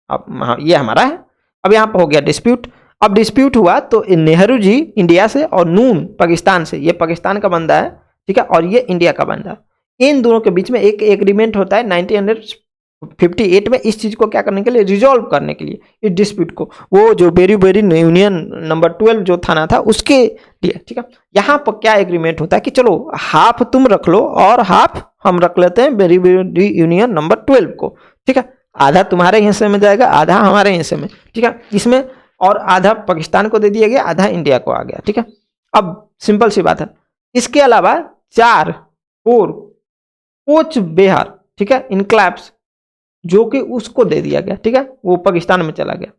अब ये हमारा है। अब यहाँ पर हो गया डिस्प्यूट। अब डिस्प्यूट हुआ तो नेहरू जी इंडिया से और नून पाकिस्तान से, ये पाकिस्तान का बंदा है, ठीक है, और ये इंडिया का बंदा, इन दोनों के बीच में एक एग्रीमेंट होता है 1958 में, इस चीज़ को क्या करने के लिए, रिजॉल्व करने के लिए, इस डिस्प्यूट को, वो जो बेरू यूनियन नंबर 12 जो थाना था उसके लिए, ठीक है। यहाँ पर क्या एग्रीमेंट होता है कि चलो हाफ तुम रख लो और हाफ हम रख लेते हैं बेरू यूनियन नंबर 12 को, ठीक है, आधा तुम्हारे हिस्से में जाएगा, आधा हमारे हिस्से में, ठीक है, इसमें, और आधा पाकिस्तान को दे दिया गया, आधा इंडिया को आ गया, ठीक है। अब सिंपल सी बात है। इसके अलावा 4 कोच बेहार, ठीक है, इनक्लैब्स, जो कि उसको दे दिया गया, ठीक है, वो पाकिस्तान में चला गया।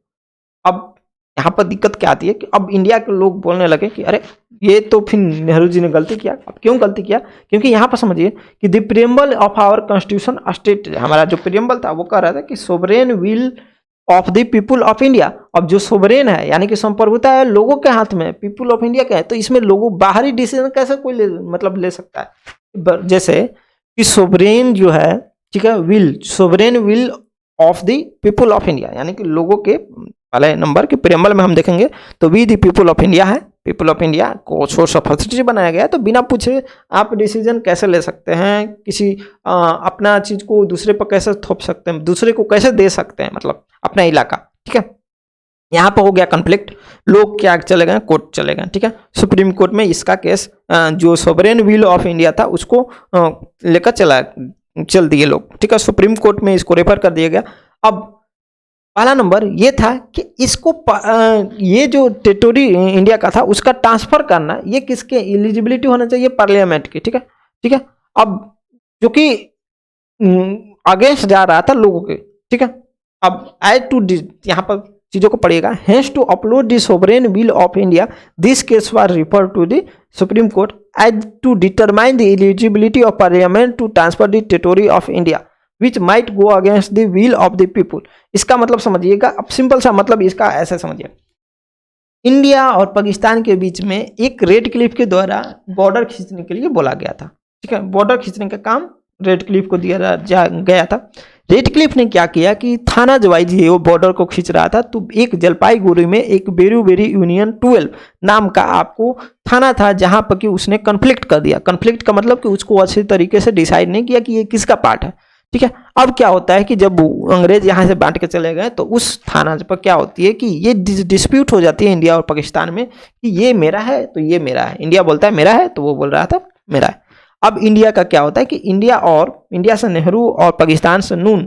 अब यहाँ पर दिक्कत क्या आती है कि अब इंडिया के लोग बोलने लगे कि अरे ये तो फिर नेहरू जी ने गलती किया। अब क्यों गलती किया? क्योंकि यहाँ पर समझिए कि the preamble of our constitution state, हमारा जो प्रियम्बल था वो कह रहा था कि sovereign will of the people of India. अब जो सोवरेन है यानी कि संप्रभुता है लोगों के हाथ में, पीपुल ऑफ इंडिया का है, तो इसमें लोगों बाहरी डिसीजन कैसे कोई ले सकता है? जैसे कि सोवरेन जो है, ठीक है, sovereign will of the people of India, यानी कि लोगों के पहले नंबर के प्रियम्बल में हम देखेंगे तो we the people of India है। पीपुल ऑफ इंडिया को सोर्स ऑफ अथॉरिटी बनाया गया है, तो बिना पूछे आप डिसीजन कैसे ले सकते हैं, किसी अपना चीज को दूसरे पर कैसे थोप सकते हैं, दूसरे को कैसे दे सकते हैं, मतलब अपना इलाका, ठीक है। यहाँ पर हो गया कॉन्फ्लिक्ट, लोग क्या चले गए, कोर्ट चले गए, ठीक है। सुप्रीम कोर्ट में इसका केस जो सोवरेन विल ऑफ इंडिया था उसको लेकर चल दिए लोग, ठीक है। सुप्रीम कोर्ट में इसको रेफर कर दिया गया। अब पहला नंबर ये था कि इसको ये जो टेरिटोरी इंडिया का था उसका ट्रांसफर करना, ये किसके एलिजिबिलिटी होना चाहिए? पार्लियामेंट की, ठीक है, ठीक है। अब जो कि अगेंस्ट जा रहा था लोगों के, ठीक है। अब एज टू यहाँ पर चीजों को पढ़िएगा, has to upload the sovereign will of India, this case was refer to the supreme court as to determine the eligibility of parliament to transfer the territory of India which might go against the will of the people. इसका मतलब समझिएगा, अब simple सा मतलब इसका ऐसा समझिए, India और पाकिस्तान के बीच में एक रेड क्लिफ के द्वारा बॉर्डर खींचने के लिए बोला गया था, ठीक है। बॉर्डर खींचने का काम रेड क्लिफ को दिया गया था। रेड क्लिफ ने क्या किया कि थाना वाइज वो बॉर्डर को खींच रहा था, तो एक जलपाईगुड़ी में एक बेरूबेरी यूनियन 12 नाम का आपको थाना था, जहां पर कि उसने कन्फ्लिक्ट कर दिया। कन्फ्लिक्ट का मतलब कि उसको अच्छे तरीके से डिसाइड नहीं किया कि ये किसका पार्ट है, ठीक है। अब क्या होता है कि जब अंग्रेज यहाँ से बांट के चले गए तो उस थाना पर क्या होती है कि ये डिस्प्यूट हो जाती है इंडिया और पाकिस्तान में कि ये मेरा है तो ये मेरा है। इंडिया बोलता है मेरा है, तो वो बोल रहा था मेरा है। अब इंडिया का क्या होता है कि इंडिया से नेहरू और पाकिस्तान से नून,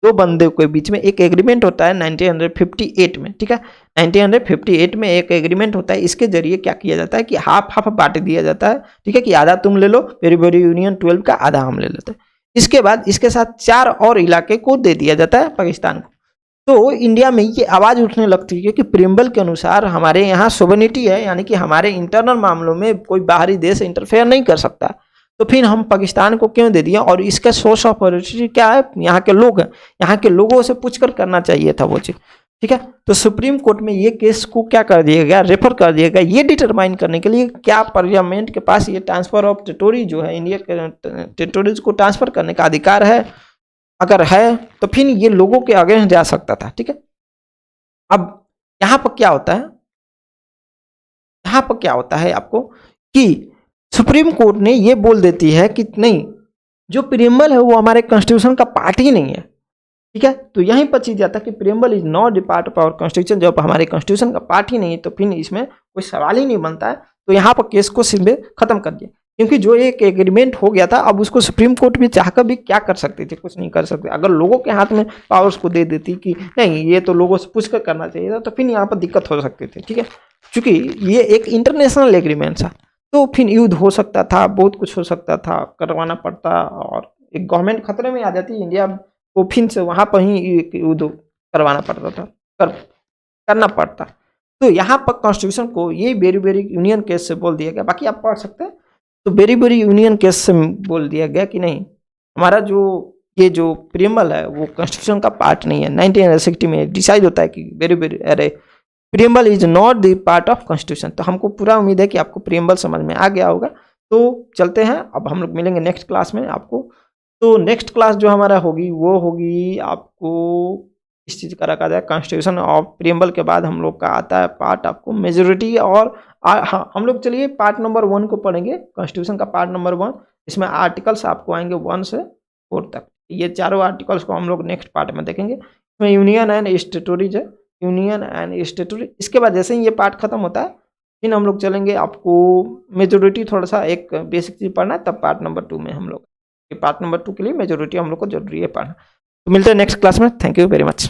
दो बंदे के बीच में एक एग्रीमेंट होता है 1958 में, ठीक है। 1958 में एक एग्रीमेंट होता है, इसके जरिए क्या किया जाता है कि हाफ बांट दिया जाता है, ठीक है, कि आधा तुम ले लो, बेरूबेरी यूनियन 12 का आधा हम ले लेते हैं। इसके बाद इसके साथ 4 और इलाके को दे दिया जाता है पाकिस्तान को। तो इंडिया में ये आवाज उठने लगती है कि प्रियम्बल के अनुसार हमारे यहाँ सोवरेनिटी है, यानी कि हमारे इंटरनल मामलों में कोई बाहरी देश इंटरफेयर नहीं कर सकता, तो फिर हम पाकिस्तान को क्यों दे दिया? और इसका सोर्स ऑफ ऑथोरिटी क्या है? यहाँ के लोग हैं, यहाँ के लोगों से पूछकर करना चाहिए था वो चीज, ठीक है। तो सुप्रीम कोर्ट में ये केस को क्या कर दिया गया, रेफर कर दिया गया, ये डिटरमाइन करने के लिए क्या पार्लियामेंट के पास ये ट्रांसफर ऑफ टेरिटोरी जो है, इंडिया के टेरिटोरीज को ट्रांसफर करने का अधिकार है। अगर है तो फिर ये लोगों के अगेंस्ट जा सकता था, ठीक है। अब यहाँ पर क्या होता है, यहाँ पर क्या होता है आपको कि सुप्रीम कोर्ट ने ये बोल देती है कि नहीं, जो प्रियम्बल है वो हमारे कॉन्स्टिट्यूशन का पार्ट ही नहीं है, ठीक है। तो यहीं पर चीज आता है कि preamble is not the part of our constitution, जब हमारे कॉन्स्टिट्यूशन का पार्ट ही नहीं है तो फिर इसमें कोई सवाल ही नहीं बनता है। तो यहाँ पर केस को सीधे खत्म कर दिया, क्योंकि जो एक एग्रीमेंट हो गया था, अब उसको सुप्रीम कोर्ट भी चाहकर भी क्या कर सकती थी? कुछ नहीं कर सकते। अगर लोगों के हाथ में पावर्स को दे देती कि नहीं ये तो लोगों से पूछकर करना चाहिए था, तो फिर यहाँ पर दिक्कत हो सकती थी, ठीक है। क्योंकि ये एक इंटरनेशनल एग्रीमेंट था, तो फिर युद्ध हो सकता था, बहुत कुछ हो सकता था, करवाना पड़ता, और एक गवर्नमेंट खतरे में आ जाती इंडिया को, फिर से वहां पर ही युद्ध करवाना पड़ता था, करना पड़ता। तो यहाँ पर कॉन्स्टिट्यूशन को ये बेरूबेरी यूनियन केस से बोल दिया गया, बाकी आप पढ़ सकते हैं। तो बेरूबेरी यूनियन केस से बोल दिया गया कि नहीं, हमारा ये जो प्रियम्बल है वो कॉन्स्टिट्यूशन का पार्ट नहीं है। 1960 में डिसाइड होता है कि preamble is not the part of constitution. तो हमको पूरा उम्मीद है कि आपको प्रियम्बल समझ में आ गया होगा। तो चलते हैं, अब हम लोग मिलेंगे नेक्स्ट क्लास में आपको। तो नेक्स्ट क्लास जो हमारा होगी वो होगी आपको इस चीज़ का रखा जाए, कॉन्स्टिट्यूशन ऑफ प्रियम्बल के बाद हम लोग का आता है पार्ट आपको मेजोरिटी, और हाँ हम लोग चलिए पार्ट नंबर 1 को पढ़ेंगे, कॉन्स्टिट्यूशन का पार्ट नंबर 1। इसमें आर्टिकल्स आपको आएंगे 1 से 4 तक। ये चारों आर्टिकल्स को हम लोग नेक्स्ट पार्ट में देखेंगे। इसमें यूनियन एंड स्टेटोरीज है, यूनियन एंड स्टेटोरी। इसके बाद जैसे ही ये पार्ट खत्म होता है फिर हम लोग चलेंगे, आपको मेजोरिटी थोड़ा सा एक बेसिक चीज पढ़ना है, तब पार्ट नंबर 2 में हम लोग, पार्ट नंबर 2 के लिए मेजोरिटी हम लोग को जरूरी है पढ़ना। तो मिलते हैं नेक्स्ट क्लास में। Thank you very much.